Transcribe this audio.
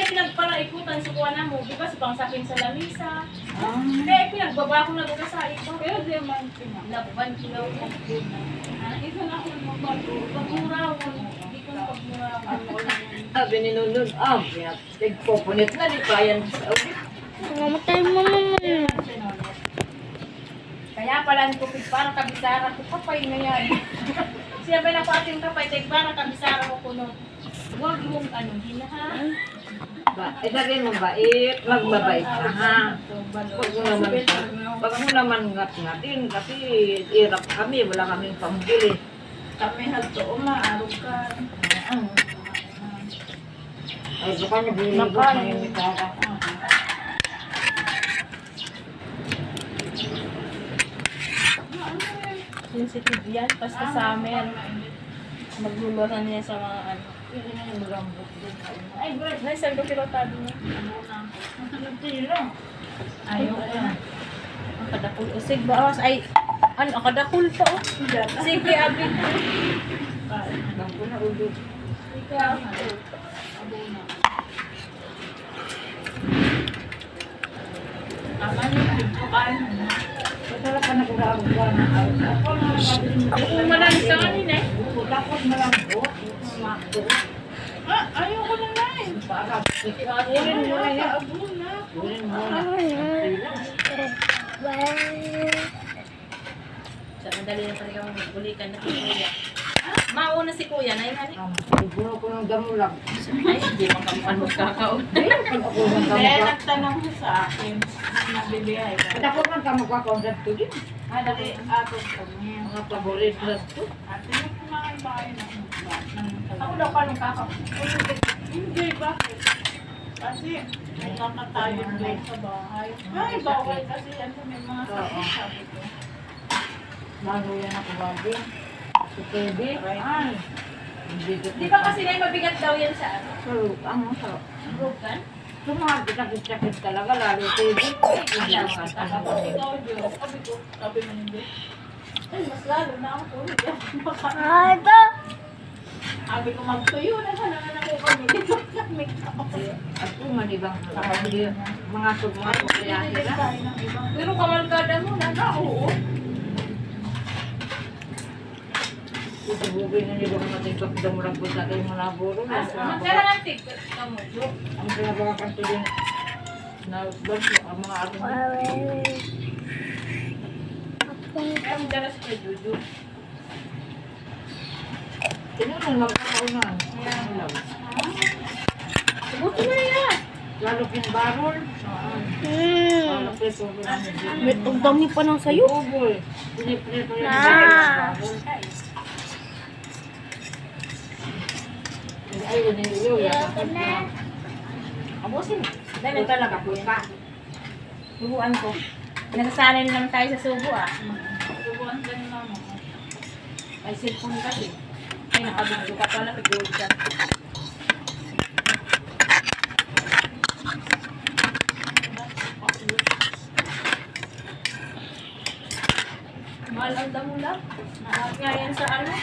pinagpalaikutan sa kuha na mo. Di ba sa pangsapin sa lamisa? Kaya pinagbaba ko na doon sa ito. Pero di man pinag. Laban kilo. Ito na ako ng Pagmurawon. Hindi ko na pagmurawon. Sabi ni Nunun, nagpupunit na, di pa yan. Mamatay mo naman. Kaya pala ko parang kabisara ko kapay na yan. Siya ba na pating kapay, parang kabisara ko kuno. Huwag mong ano, hinahan. Sabihin mo bait, magbabait ka ha. Wag mo naman ngat-ngatin kasi hirap kami, wala kaming pambili. Kami hagto maarog ka. Ay, baka nabiligo sa yung mitara. Sensitive yan, basta sa amin. Maglulusan niya sa mga ano. Ay, good. Nice, ang pilotado niya. Ayaw ko na. Ang kadakul. Usig ba? Ay, ano, ang kadakul pa oh. Sige, abit. Bang ko na ulo. Sige, abit. Tama niyo, kukain mo. Masarap ka na kura-kura na ako na Ako kung malalis ka kanina eh. tapos malambot. Ayaw ko na na eh. Para, urin mo na yan. Abo na. Urin mo na. Sa madali na talaga magbulikan na si Kuya. Mauna si Kuya, na yun. Siguro ko ng damulag. Ay, hindi mo kang magkakaon. Pag ako ng Kaya damulag. nagtanong ko sa akin. Nabibihay ka. Pag ako ng kamagkakondat ko din. Dali ato ko niya. Mga paborito na ito. Ate, kumain ba kayo ng Ako daw pa nung kakapon. Hindi, bakit? Kasi nakatayo din sa bahay. Ay, bawal kasi yan sa may mga sakit, sabi ko. Bago yan ako bago. Si Teddy. Ay. Di ba kasi na mabigat daw yan sa ano? Sarap. Ang sarap. Broken? Ito mga sakit-sakit talaga. Lalo Teddy. Ay, hindi Ayaw, ako kakapon. kasama. Ikaw, Diyos. Sabi mo hindi. Ay, mas lalo na ako. Hindi ako makain. Ah, ito. Sabi ko magtuyo na sana na ako kami. Make up. At kung manibang mga kaya Hindi sila. tayo ng ibang. Pero kamalkada mo na na, oo. Isubugin na nila kung natin kapdamulang po sa ating mga buro. Magkala ng tig. Kamu. Ang pinabawakan ko din na ang mga ating Kaya magkala si Kuya Juju. tinunong magkakaunan. Subutin mo na yan. Lalo kinbarol. Lalo preso ko namin. May ang dami pa ng sayo. Buboy. Pinipreso yung Ah. barol. Ay, yun yung Abusin. Dahil talaga po yan. Subuan ko. Nasasanay na naman tayo sa subo ah. Subuan ka nila mo. Ay, cellphone kasi. Ay, nakabigyo ka pala. Pag-gold ka. Mahal ang damo lang. Mahal nga yan sa ano.